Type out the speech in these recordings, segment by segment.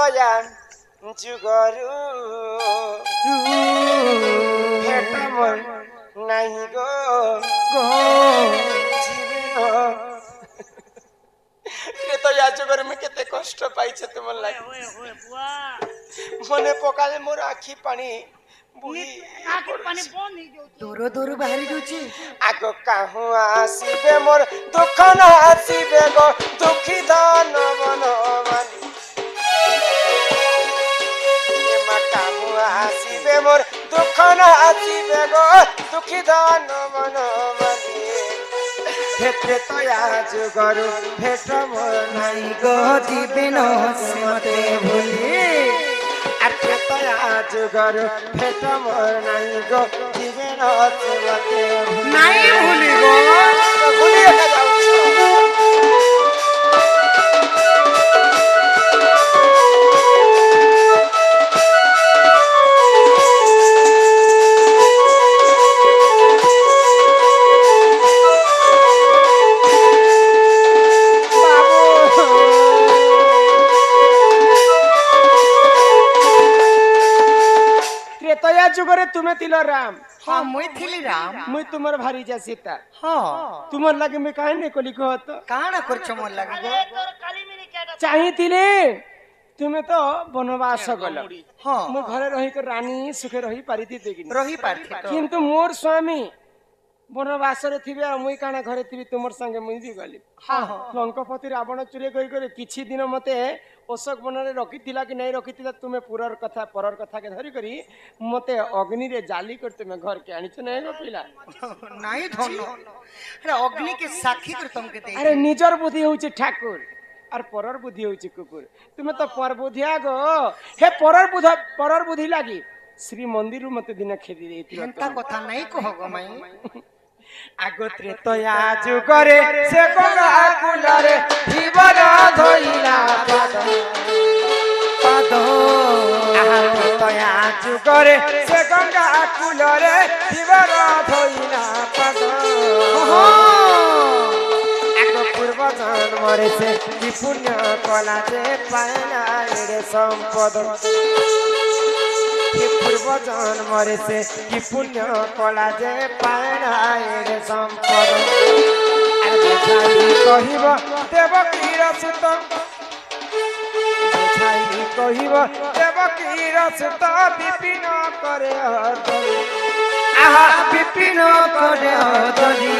त्रेतया जुगरु भेट मोर नहीं गो त्रेतया जुगर में केते कष्ट पाइछे तुम लागे मने पकाले मोर आखी पानी दूर दूर बाहरी जाउची आग काहू आसीबे मोर दुख न आसीबे गो दुखी दान मन मानी एमा काहू आसीबे मोर दुख न आसीबे गो दुखी दान मन मानी भेट्रे तया जुगरु भेट मोर नाई गो जीवन से मते भूली भेट्रे तया जुगरु भेट मोर नाई गो जीवन से मते नाई भूली गो भूली एका जाउछ त्रेतया जुगरे तुम्हें तिलो राम हाँ मुई थिली राम मुई तुमर भारी जा सीता हाँ तुमर लगे में काहे ने कोली कहत काना करछ मोर लागे गो चाही तिले तुम्हें तो वनवास गलो हाँ मु घरे रही के रानी सुखे रही पारिथि देखिन रही पारथि तो किंतु मोर स्वामी वनवास रे थिबे आ मुई काना घरे थिबी तुमर संगे मुई भी गली हाँ हाँ लंकापति रावण चुरी करी करे किछि दिन मते अशोक वन रे रखिथिला कि नहीं रखिथिला तुम्हें परर कथा के धरी करी मते अग्नि रे जाली कर तुम्हें घर के आनिछ नहीं गो पिला नाई धन अरे अग्नि के साक्षी कर तुमके दे अरे निजर बुद्धि होउछि ठाकुर और परर बुद्धि होउछि कुकुर तुम्हें तो पर बुद्धिया गो हे परर बुद्धि लागी श्री मंदिर मते दिन खेदी देती एंता कथा नहीं कहो गो माई आगो त्रेतया जुगरे से गंगा कुलरे जीवन धोइला पाद त्रेतया जुगरे से गंगा कुलरे जीवन धोइला पाद आगो पूर्व जन्मरे से कि पुण्य कला जे पायना रे संपद पूर्व जन्मरे से कि पुण्य कला जे पायना रे संपद कहिब देवकीर सुत कहिब देवकीर सुत विपिन करे आहा विपिन करे हदली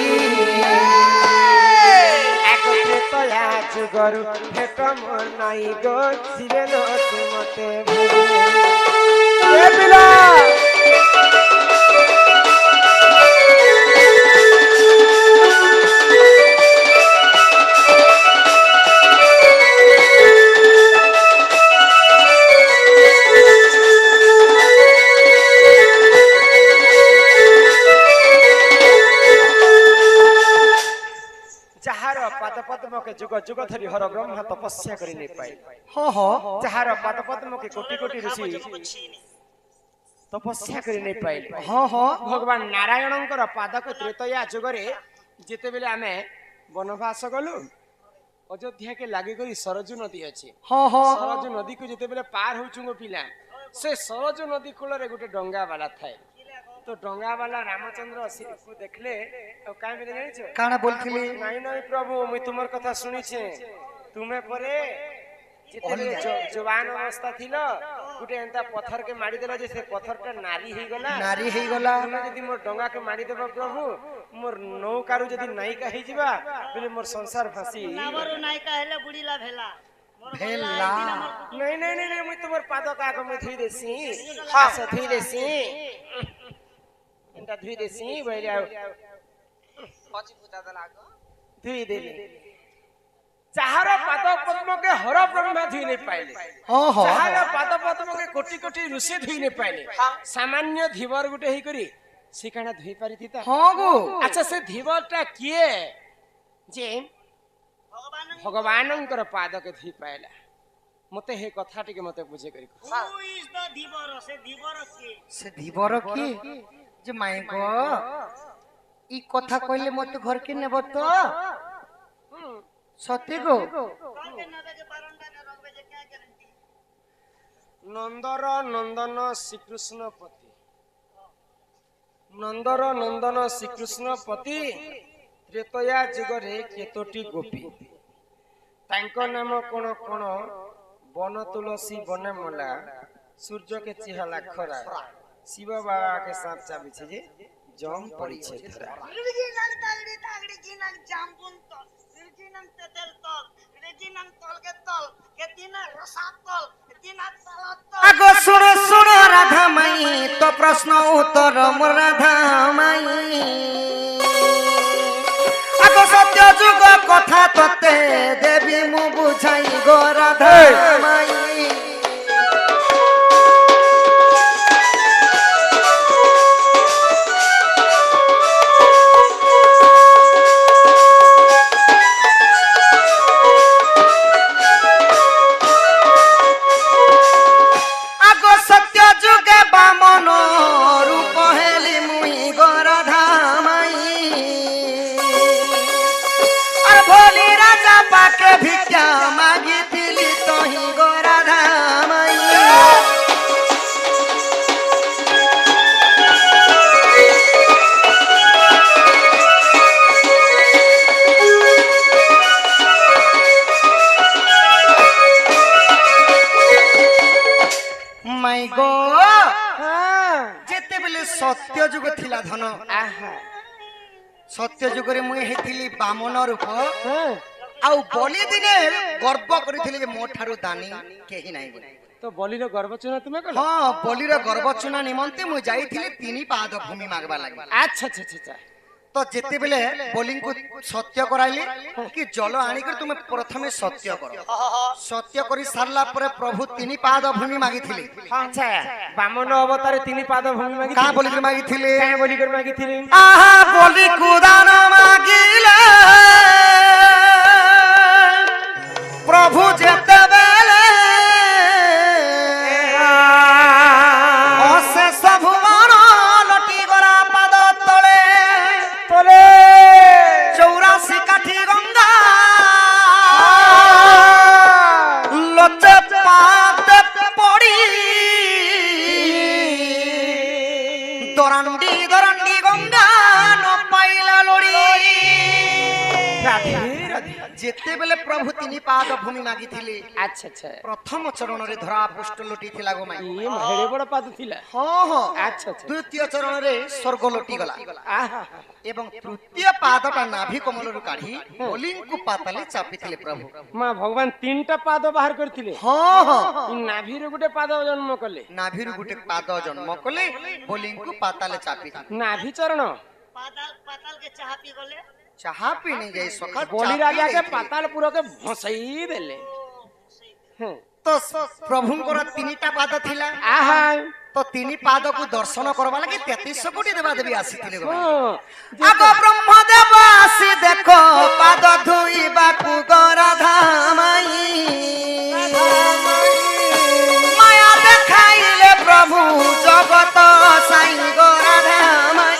त्रेतया जुगरु भेट मोर नाई गो जीवन से मते ए बिला जहार पाद पद्म के जुग जुग धरी हर ब्रह्मा तपस्या करि नै पाइ हाँ हाँ जहार पाद पद्म के कोटि कोटि ऋषि तपस्या करि नै पाइले हाँ हाँ भगवान नारायणंकर पाद को त्रेतया जुगरे जेते बेले आमे वनवास गलु अयोध्या के लागी करी सरजू नदी अछि हाँ हाँ सरजू नदी को जेते बेले पार होचुंगो पिला से सरजू नदी कूल रे गुटे डंगा वाला थाए तो डंगा वाला रामचंद्र को देखले काहे बेले जानि छ काना बोलथिली नहीं नहीं प्रभु मुई तुमर कथा सुनी छे तुम्हें परे जिते जवान अवस्था थिलो गुटे एंता पत्थर के मारी देला जे से पत्थरटा नारी हे गला तुमे जदी मोर डंगा के मारी देबो प्रभु मोर नौकारू जदी नायिका हे जिबा बोले मोर संसार फांसी नामरो नायिका हेले बुढ़ीला भेला भेला नहीं नहीं नहीं मुई तुमर पाद का आगो में धुई देसी हां से धुई देसी एंता धुई देसी बोले पची पूजा दला आगो धुई देली चाहर पाद पद्म के हर ब्रह्मा धुई नहीं पाइले हाँ हाँ चाहर पाद पद्म के कोटि कोटि ऋषि धुई नहीं पाइले सामान्य धीवर गुटे हे करी सिकाना धुई पारिथि त हाँ गो अच्छा से धीवरटा किए जे भगवानंकर पाद के धुई पाइला मते हे कथा टिके मते बुझे करी हु इज द धीवर से धीवर की जे माई गो ई कथा कहले मते घर के नेब तो सत्य गो के नबे के बारंडा ने रखबे जे क्या गारंटी ନନ୍ଦର ନନ୍ଦନ ଶ୍ରୀକୃଷ୍ଣ ପତି ନନ୍ଦର ନନ୍ଦନ ଶ୍ରୀକୃଷ୍ଣ ପତି ତ୍ରେତୟା ଯୁଗରେ କେତୋଟି ଗୋପୀ ତାଙ୍କ ନାମ କଣ କଣ ବନ ତୁଳସୀ ବନେ ମଲା ସୂର୍ଯ୍ୟ के चिहाला खरा शिव बाबा के साथ चाबी जे जम पड़ी छे धरा রিজিনাং তাগড়ি তাগড়ি জিনাং জাম্বুন তল রিজিনাং তেতেল তল রিজিনাং তলকে তল কেতিনা রসা তল কেতিনা সালা তল আগো শুনো শুনো রাধা মাই তো প্রশ্ন উত্তর মোর রাধা মাই আগো সত্য যুগ কথা ততে দেবী মু বুঝাই গো রাধা মাই ভিক্ষা মাগিছিলি তহি গো রাধা মাই মাই গো যেতেবেলে সত্য যুগ থিলা ধন সত্য যুগরে মুই হেতিলি বামন রূপ आउ बलि दिने गर्व करिथिले जे मो ठारु दानी केही नाही बोली तो बलिर गर्व चुना तुमे कल हां बलिर गर्व चुना निमंते मु जाईथिले तिनी पाद भूमि मागबा लागि अच्छा अच्छा अच्छा तो जेते बेले बोलिंग को सत्य कराइली कि जल आनी कर तुमे प्रथमे सत्य करो सत्य करी सारला परे प्रभु तिनी पाद भूमि मागिथिले अच्छा बामन अवतारे तिनी पाद भूमि मागी का बोली कर मागिथिले का बोली कर मागिथिले आहा बोली कुदान मागिले प्रभु जेते बेले अशेष भुवन लटी गरा पाद तले तले 84 काठी गंगा लचे पाद पड़ी दरंडी दरंडी गंगा न पाइला लोड़ी राधे राधे जेते बेले प्रभु तिनी पाद भूमि मागिथिले अच्छा अच्छा प्रथम चरण रे धरा पृष्ठ लोटी थिला गो माई ये हेड़े बड़ पाद थिला हां हां अच्छा अच्छा द्वितीय चरण रे स्वर्ग लोटी गला आहा एवं तृतीय पादटा नाभि कमल रु काढी बोलिंग को पाताले चापिथिले प्रभु मां भगवान तीनटा पाद बाहर करथिले हां हां इ नाभि रे गुटे पाद जन्म कले नाभि रु गुटे पाद जन्म कले बोलिंग को पाताले चापिथिले नाभि चरण पाताल पाताल के चाह पी गले चाहा पीने जाई सखा बोली राजा के पातालपुर के भसई देले तो प्रभु को तीनटा पाद थिला आहा तो तीनी पाद को दर्शन करबा लागि 33 कोटी देवा देवी आसीथिले गो हां आगो ब्रह्मदेव आसी देखो पाद धुइबा कु गराधा माई माया देखाइले प्रभु जगत साई गराधा माई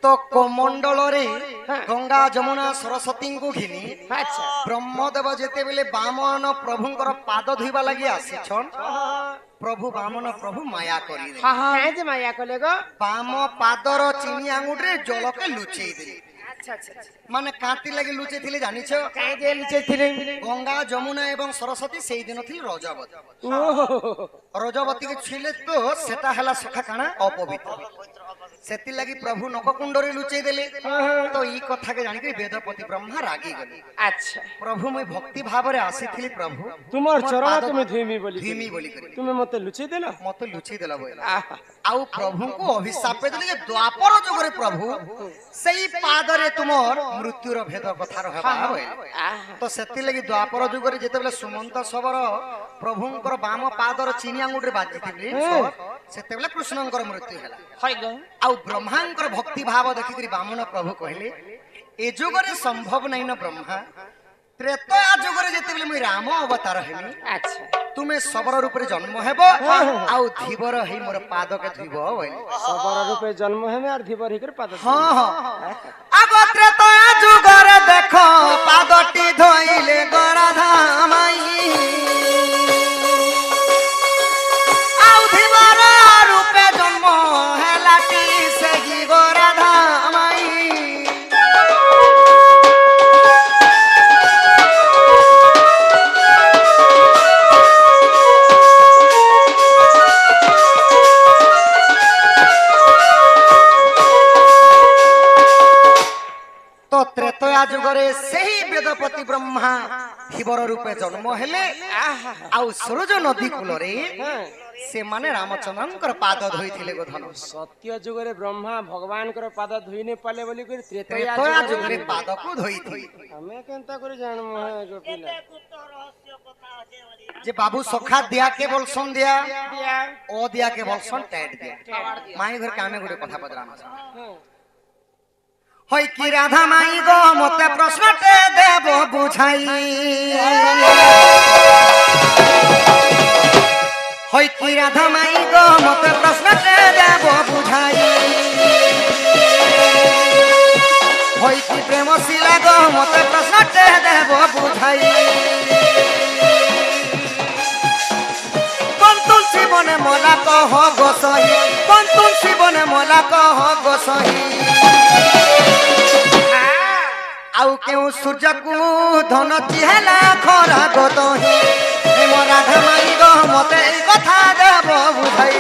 तो कोमंडल रे गंगा जमुना सरस्वती को घिनी अच्छा ब्रह्मदेव जेते बेले बामन प्रभुंकर पाद धुइबा लागि आसीछन प्रभु बामन प्रभु माया करी दे हां हां जे माया कले गो बाम पादर चिनी आंगुठ रे जल के लुचेई दे अच्छा अच्छा माने कांति लागि लुचे थिले जानि छ काहे जे लिचे थिले गंगा जमुना एवं सरस्वती सेई दिन थिले रजवती ओहो रजवती के छिले तो सेटा हला सखा काना अपवित्र सेति लागि प्रभु नककुंड रे लुचेई देले तो ई कथा के जानि के वेदपति ब्रह्मा रागी गले अच्छा प्रभु मैं भक्ति भाव रे आसीथिली प्रभु तुमर चरण तुमे धुइमी बोली करी तुमे मते लुचे देला मते लुचेई देला बोला आहा आउ प्रभु को अभिशाप देले जे द्वापर जुग रे प्रभु सेई पाद रे तुमर मृत्युर भेद कथा रहबा आहा तो सेति लागि द्वापर जुग रे जेते बेले सुमंत सबर प्रभुंकर बाम पादर चिनी आंगुठ रे बाजिथिले सेते बेले कृष्णंकर मृत्यु हला होय गो आउ ब्रह्मांकर भक्ति भाव देखि करी बामन प्रभु कहले ए जुग रे संभव नै न ब्रह्मा त्रेता जुग रे जेते बेले मुई राम अवतार हेमी अच्छा ତୁମେ ଶବର ରୂପରେ ଜନ୍ମ ହେବ ଆଉ ଧୀବର ହେଇ ମୋର ପାଦକେ ଧୁଇବ ବୋଇଲେ ଶବର ରୂପେ ଜନ୍ମ ହେବେ আর ধীবর হিকরে পাদ ହଁ ହଁ ଆଗ ତ୍ରେତୟା ଯୁଗରେ ଦେଖ ପାଦଟି ଧୋଇଲେ ଗରାଧା ମାଇ ଆଉ ଧୀବର ରୂପେ ଜନ୍ମ ହେଲାଟି ସେହି ଗରାଧା ମାଇ तो त्रेतया जुगरे सही वेदपति ब्रह्मा धीवर रूपे जन्म हेले आउ सूरज नदी कूलरे से माने रामचंद्रंकर पाद धोइथिले गोधन सत्य जुगरे ब्रह्मा भगवान कर पाद धोई ने पाले बोली कर त्रेतया जुगरे पाद को धोइथि हमें केनता करे जानम है गो पिला गुप्त रहस्य कथा আছে বলি जे बाबू सखा दिया के बोलसन दिया दिया ओ दिया के बोलसन टैट दिया माई घर कामे गुडे कथा पदराम होय की राधा माई गो मते प्रश्नटे देव बुझाई होय की राधा माई गो मते प्रश्नटे देव बुझाई होय की प्रेम शिला गो मते प्रश्नटे देव बुझाई बंतुल शिवने मोला कह गोसई बंतुल शिवने मोला कह गोसई आउ केउ सूर्य को धन चिहला खरा गोदही ए मो राधा माई गो मते कथा देव बुझाई